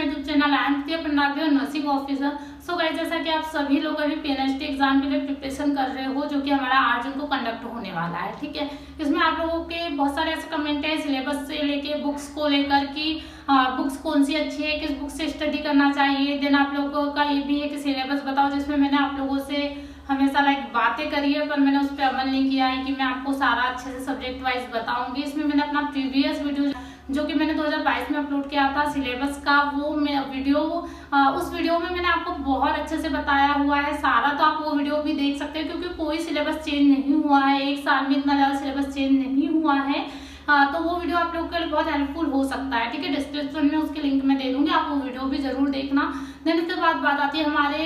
YouTube channel nursing officer. So guys, जैसा कि आप सभी लोग अभी पीएनएसटी एग्जाम के लिए प्रिपरेशन कर रहे हो, जो कि हमारा 8 जून को कंडक्ट होने वाला है। ठीक है, इसमें आप लोगों के बहुत सारे ऐसे कमेंट है सिलेबस से लेके बुक्स को लेकर कि बुक्स कौन सी अच्छी है, किस बुक से स्टडी करना चाहिए। देन आप लोगों का ये भी है कि सिलेबस बताओ, जिसमें मैंने आप लोगों से हमेशा बातें करी है, पर मैंने उस पर अमल नहीं किया है कि मैं आपको सारा अच्छे से सब्जेक्ट वाइज बताऊंगी। इसमें मैंने अपना प्रीवियस वीडियो जो कि मैंने 2022 में अपलोड किया था सिलेबस का, वो वीडियो उस वीडियो में मैंने आपको बहुत अच्छे से बताया हुआ है सारा। तो आप वो वीडियो भी देख सकते हैं, क्योंकि कोई सिलेबस चेंज नहीं हुआ है, एक साल में इतना ज़्यादा सिलेबस चेंज नहीं हुआ है। तो वो वीडियो आप लोगों के लिए बहुत हेल्पफुल हो सकता है। ठीक है, डिस्क्रिप्शन में उसके लिंक मैं दे दूंगी, आप वो वीडियो भी जरूर देखना। देन इसके बाद बात आती है हमारे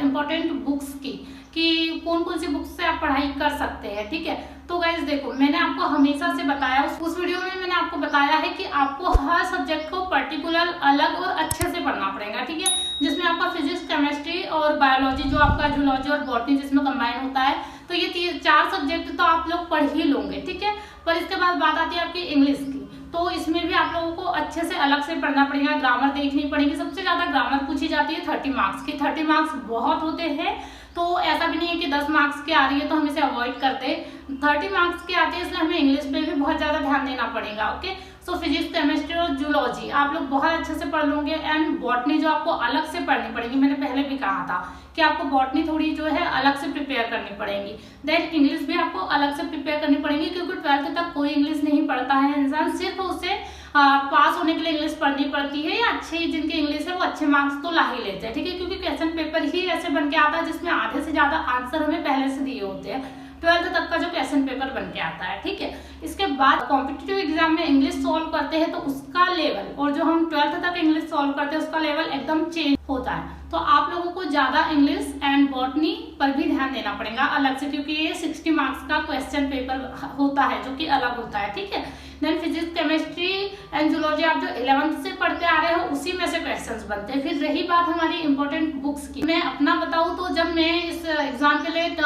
इम्पोर्टेंट बुक्स की, कि कौन कौन सी बुक्स से आप पढ़ाई कर सकते हैं। ठीक है, तो गाइज देखो, मैंने आपको हमेशा से बताया, उस वीडियो में मैंने आपको बताया है कि आपको हर सब्जेक्ट को पर्टिकुलर अलग और अच्छे से पढ़ना पड़ेगा। ठीक है, जिसमें आपका फिजिक्स, केमिस्ट्री और बायोलॉजी, जो आपका जूलॉजी और बॉटनी जिसमें कंबाइन होता है, तो ये 4 सब्जेक्ट तो आप लोग पढ़ ही लोगे। ठीक है, पर इसके बाद बात आती है आपकी इंग्लिश की, तो इसमें भी आप लोगों को अच्छे से अलग से पढ़ना पड़ेगा, ग्रामर देखनी पड़ेगी। सबसे ज्यादा ग्रामर पूछी जाती है 30 मार्क्स की। 30 मार्क्स बहुत होते हैं, तो ऐसा भी नहीं है कि 10 मार्क्स की आ रही है तो हम इसे अवॉइड करते। 30 मार्क्स की आती है, इसलिए हमें इंग्लिश पे भी बहुत ज्यादा ध्यान देना पड़ेगा। ओके, सो फिजिक्स, केमिस्ट्री और जूलॉजी आप लोग बहुत अच्छे से पढ़ लोगे। एंड बॉटनी जो आपको अलग से पढ़नी पड़ेगी, मैंने पहले भी कहा था कि आपको बॉटनी थोड़ी जो है अलग से प्रिपेयर करनी पड़ेगी। देन इंग्लिश भी आपको अलग से प्रिपेयर करनी पड़ेगी, क्योंकि 12th तक कोई इंग्लिश नहीं पढ़ता है इंसान, सिर्फ उसे पास होने के लिए इंग्लिश पढ़नी पड़ती है, या अच्छे जिनके इंग्लिश है वो अच्छे मार्क्स तो ला ही लेते हैं। ठीक है, क्योंकि क्वेश्चन पेपर ही ऐसे बन के आता है जिसमें आधे से ज्यादा आंसर हमें पहले से दिए होते हैं। 12th तक का जो क्वेश्चन पेपर बन के आता है। ठीक है, इसके बाद कॉम्पिटिटिव एग्जाम में इंग्लिश सॉल्व करते हैं तो उसका लेवल, और जो हम 12th तक इंग्लिश सॉल्व करते हैं उसका लेवल एकदम चेंज होता है। तो आप लोगों को ज्यादा इंग्लिश एंड बॉटनी पर भी ध्यान देना पड़ेगा अलग से, क्योंकि ये 60 मार्क्स का क्वेश्चन पेपर होता है, जो कि अलग होता है। ठीक है, then physics, chemistry and zoology आप जो 11th से पढ़ते आ रहे हो उसी में से क्वेश्चंस बनते हैं। फिर रही बात हमारी इंपॉर्टेंट बुक्स की, मैं अपना बताऊं तो जब मैं इस एग्जाम के लिए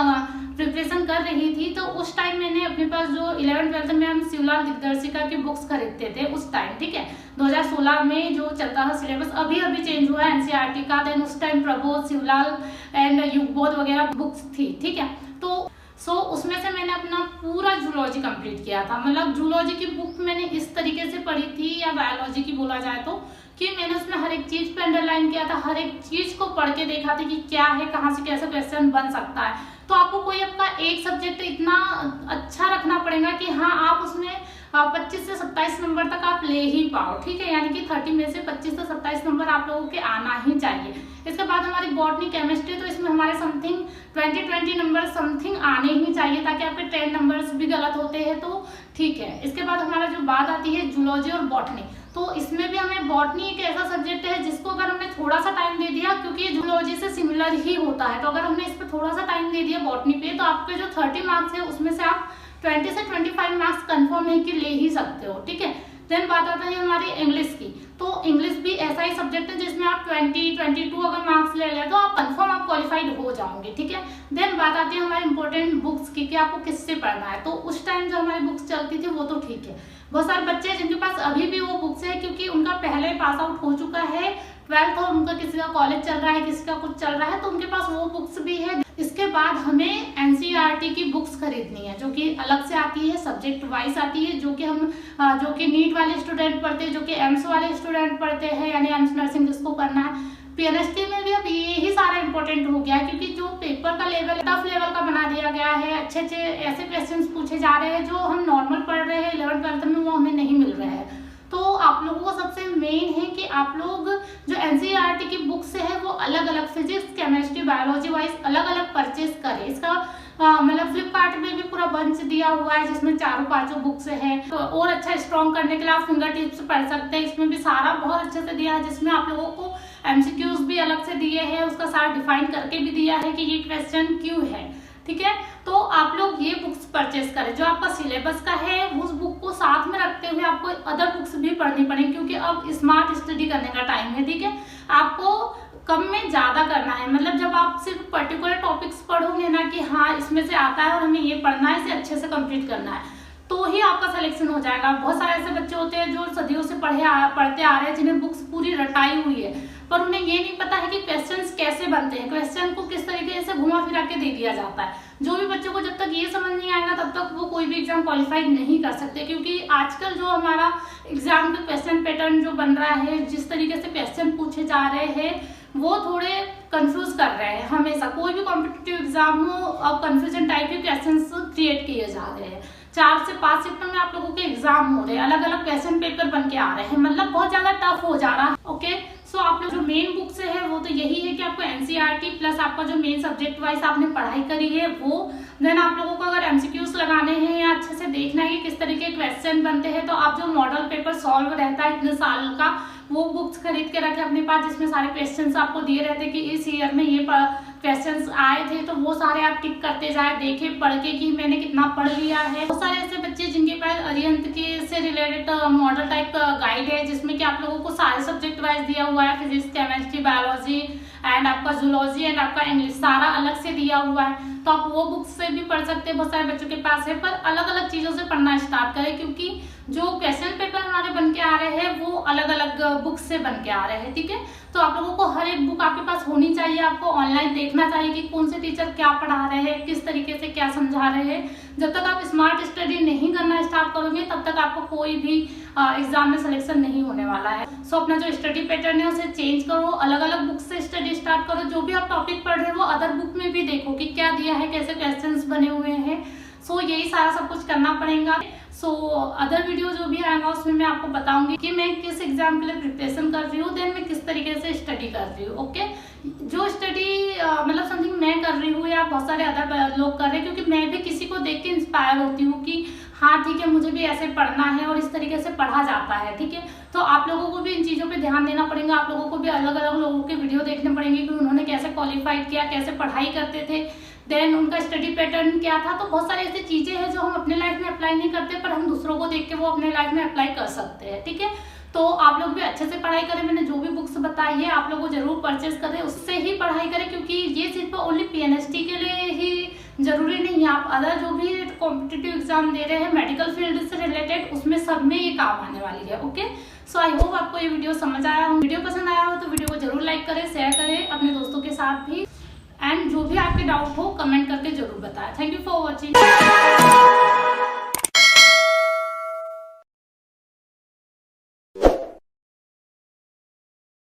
प्रिपरेशन कर रही थी, तो उस टाइम मैंने अपने पास जो 11th-12th में हम शिवलाल दिग्दर्शिका की बुक्स खरीदते थे उस टाइम। ठीक है, 2016 में जो चलता था सिलेबस, अभी चेंज हुआ है एनसीईआरटी का। देन उस टाइम प्रबोध, शिवलाल एंड युगबोध वगैरह बुक्स थी। ठीक है, तो उसमें से मैंने अपना पूरा जूलॉजी कंप्लीट किया था। मतलब जूलॉजी की बुक मैंने इस तरीके से पढ़ी थी, या बायोलॉजी की बोला जाए तो, कि मैंने उसमें हर एक चीज पे अंडरलाइन किया था, हर एक चीज को पढ़ के देखा था कि क्या है, कहाँ से कैसे क्वेश्चन बन सकता है। तो आपको कोई आपका एक सब्जेक्ट इतना अच्छा रखना पड़ेगा कि हाँ आप उसमें 25 से 27 नंबर तक आप ले ही पाओ। ठीक है, यानी कि 30 में से 25 से 27 नंबर आप लोगों के आना ही चाहिए। इसके बाद हमारी बॉटनी, केमिस्ट्री, तो इसमें हमारे समथिंग 20 नंबर समथिंग आने ही चाहिए, ताकि आपके 10 नंबर्स भी गलत होते हैं तो ठीक है। इसके बाद हमारा जो बात आती है जूलॉजी और बॉटनी, तो इसमें भी हमें बॉटनी एक ऐसा सब्जेक्ट है जिसको अगर हमने थोड़ा सा टाइम दे दिया, क्योंकि ये जूलॉजी से सिमिलर ही होता है, तो अगर हमने इस पर थोड़ा सा टाइम दे दिया बॉटनी पे, तो आपके जो 30 मार्क्स है उसमें से आप 20 से 25 मार्क्स कंफर्म है कि ले ही सकते हो। ठीक है, देन बात आता है हमारी इंग्लिश की, तो इंग्लिश भी ऐसा ही सब्जेक्ट है जिसमें आप 20-22 अगर मार्क्स ले लें तो आप कंफर्म आप क्वालिफाइड हो जाओगे। ठीक है, देन बात आती है हमारी इंपॉर्टेंट बुक्स की, कि आपको किससे पढ़ना है। तो उस टाइम जो हमारी बुक्स चलती थी वो तो ठीक है, बहुत सारे बच्चे हैं जिनके पास अभी भी वो बुक्स है, क्योंकि उनका पहले पास आउट हो चुका है 12th, और उनका किसी का कॉलेज चल रहा है, किसी का कुछ चल रहा है, तो उनके पास वो बुक्स भी है। इसके बाद हमें एनसीईआरटी की बुक्स खरीदनी है, जो कि अलग से आती है, सब्जेक्ट वाइज आती है, जो कि नीट वाले स्टूडेंट पढ़ते हैं, जो कि एम्स वाले स्टूडेंट पढ़ते हैं, यानी एम्स नर्सिंग जिसको करना है। पीएनएसटी में भी अब यही सारा इंपॉर्टेंट हो गया है, क्योंकि जो पेपर का लेवल टफ लेवल का बना दिया गया है, अच्छे ऐसे क्वेश्चंस पूछे जा रहे हैं जो हम नॉर्मल पढ़ रहे हैं 11th-12th में, वो हमें नहीं मिल रहे हैं। तो आप लोगों को सबसे मेन है कि आप लोग जो एनसीईआरटी की बुक्स है वो अलग अलग फिजिक्स, केमिस्ट्री, बायोलॉजी वाइज अलग अलग परचेज करें। इसका मतलब फ्लिपकार्ट में भी पूरा बंच दिया हुआ है, जिसमें 4-5 बुक्स है। तो और अच्छा स्ट्रॉन्ग करने के लिए आप फिंगर टिप्स पढ़ सकते हैं, इसमें भी सारा बहुत अच्छे से दिया है, जिसमें आप लोगों को एमसीक्यूज भी अलग से दिए हैं, उसका सारा डिफाइन करके भी दिया है कि ये क्वेश्चन क्यों है। ठीक है, तो आप लोग ये बुक्स परचेज करें। जो आपका सिलेबस का है उस बुक को साथ में रखते हुए आपको अदर बुक्स भी पढ़नी पड़ेगी, क्योंकि अब स्मार्ट स्टडी करने का टाइम है। ठीक है, आपको कम में ज्यादा करना है। मतलब जब आप सिर्फ पर्टिकुलर टॉपिक्स पढ़ोगे ना कि हाँ इसमें से आता है और हमें ये पढ़ना है, इसे अच्छे से कंप्लीट करना है, तो ही आपका सिलेक्शन हो जाएगा। बहुत सारे ऐसे बच्चे होते हैं जो सदियों से पढ़ते आ रहे हैं, जिन्हें बुक्स पूरी रटाई हुई है, पर उन्हें ये नहीं पता है कि क्वेश्चंस कैसे बनते हैं, क्वेश्चन को किस तरीके से घुमा फिरा के दे दिया जाता है। जो भी बच्चों को जब तक ये समझ नहीं आएगा तब तक वो कोई भी एग्जाम क्वालिफाई नहीं कर सकते, क्योंकि आजकल जो हमारा एग्जाम का क्वेश्चन पैटर्न जो बन रहा है, जिस तरीके से क्वेश्चन पूछे जा रहे हैं, वो थोड़े कंफ्यूज कर रहे हैं। हमेशा कोई भी कॉम्पिटिटिव एग्जाम हो, अब कंफ्यूजन टाइप के क्वेश्चंस क्रिएट किए जा रहे हैं। 4 से 5 शिफ्ट में आप लोगों के एग्जाम हो रहे हैं, अलग अलग क्वेश्चन पेपर बन के आ रहे हैं, मतलब बहुत ज्यादा टफ हो जा रहा है। ओके, सो आप लोग जो मेन बुक से है वो तो यही है कि आपको एनसीईआरटी प्लस आपका जो मेन सब्जेक्ट वाइज आपने पढ़ाई करी है वो, देन आप लोगों को अगर एमसीक्यूज लगाने हैं या अच्छे से देखना है कि किस तरीके के क्वेश्चन बनते हैं, तो आप जो मॉडल पेपर सॉल्व रहता है इतने साल का, वो बुक्स खरीद के रखे अपने पास, जिसमें सारे क्वेश्चंस आपको दिए रहते हैं कि इस ईयर में ये क्वेश्चंस आए थे, तो वो सारे आप टिक करते जाए, देखे पढ़ के कि मैंने कितना पढ़ लिया है। बहुत सारे ऐसे बच्चे जिनके पास अरिहंत के से रिलेटेड मॉडल टाइप का गाइड है, जिसमें कि आप लोगों को सारे सब्जेक्ट वाइज दिया हुआ है, फिजिक्स, केमिस्ट्री, बायोलॉजी एंड आपका जूलॉजी एंड आपका इंग्लिश, सारा अलग से दिया हुआ है, तो आप वो बुक से भी पढ़ सकते हैं। बहुत सारे बच्चों के पास है, पर अलग अलग चीजों से पढ़ना स्टार्ट करें, क्योंकि जो क्वेश्चन पेपर हमारे बन के आ रहे हैं वो अलग अलग बुक से बन के आ रहे हैं। ठीक है, तो आप लोगों को हर एक बुक आपके पास होनी चाहिए, आपको ऑनलाइन देखना चाहिए कि कौन से टीचर क्या पढ़ा रहे हैं, किस तरीके से क्या समझा रहे हैं। जब तक आप स्मार्ट स्टडी नहीं करना स्टार्ट करोगे तब तक आपको कोई भी एग्जाम में सिलेक्शन नहीं होने वाला है। सो अपना जो स्टडी पैटर्न है उसे चेंज करो, अलग अलग बुक से स्टडी स्टार्ट करो, जो भी आप टॉपिक पढ़ रहे हो वो अदर बुक में भी देखो कि क्या दिया है, कैसे क्वेश्चंस बने हुए हैं। सो यही सारा सब कुछ करना पड़ेगा। सो अदर वीडियो जो भी आएगा उसमें मैं आपको बताऊंगी कि मैं किस एग्जाम के लिए प्रिपरेशन कर रही हूँ, देन मैं किस तरीके से स्टडी कर रही हूँ। ओके, जो स्टडी मतलब समथिंग मैं कर रही हूँ या बहुत सारे अदर लोग कर रहे हैं, क्योंकि मैं भी किसी को देख के इंस्पायर होती हूँ कि हाँ ठीक है, मुझे भी ऐसे पढ़ना है और इस तरीके से पढ़ा जाता है। ठीक है, तो आप लोगों को भी इन चीज़ों पे ध्यान देना पड़ेगा, आप लोगों को भी अलग अलग लोगों के वीडियो देखने पड़ेंगे कि उन्होंने कैसे क्वालिफाइड किया, कैसे पढ़ाई करते थे, देन उनका स्टडी पैटर्न क्या था। तो बहुत सारी ऐसी चीज़ें हैं जो हम अपने लाइफ में अप्लाई नहीं करते, पर हम दूसरों को देख के वो अपने लाइफ में अप्लाई कर सकते हैं। ठीक है, तो आप लोग भी अच्छे से पढ़ाई करें, मैंने जो भी बुक्स बताई है आप लोगों को जरूर परचेज करें, उससे ही पढ़ाई करें, क्योंकि ये सिर्फ ओनली पीएनएसटी के लिए ही जरूरी नहीं है, आप अदर जो भी कॉम्पिटिटिव एग्जाम दे रहे हैं मेडिकल फील्ड से रिलेटेड, उसमें सब में ये काम आने वाली है। ओके, सो आई होप आपको ये वीडियो समझ आया हो। वीडियो पसंद आया हो तो वीडियो को जरूर लाइक करें, शेयर करें अपने दोस्तों के साथ भी, एंड जो भी आपके डाउट हो कमेंट करके जरूर बताएं। Thank you for watching.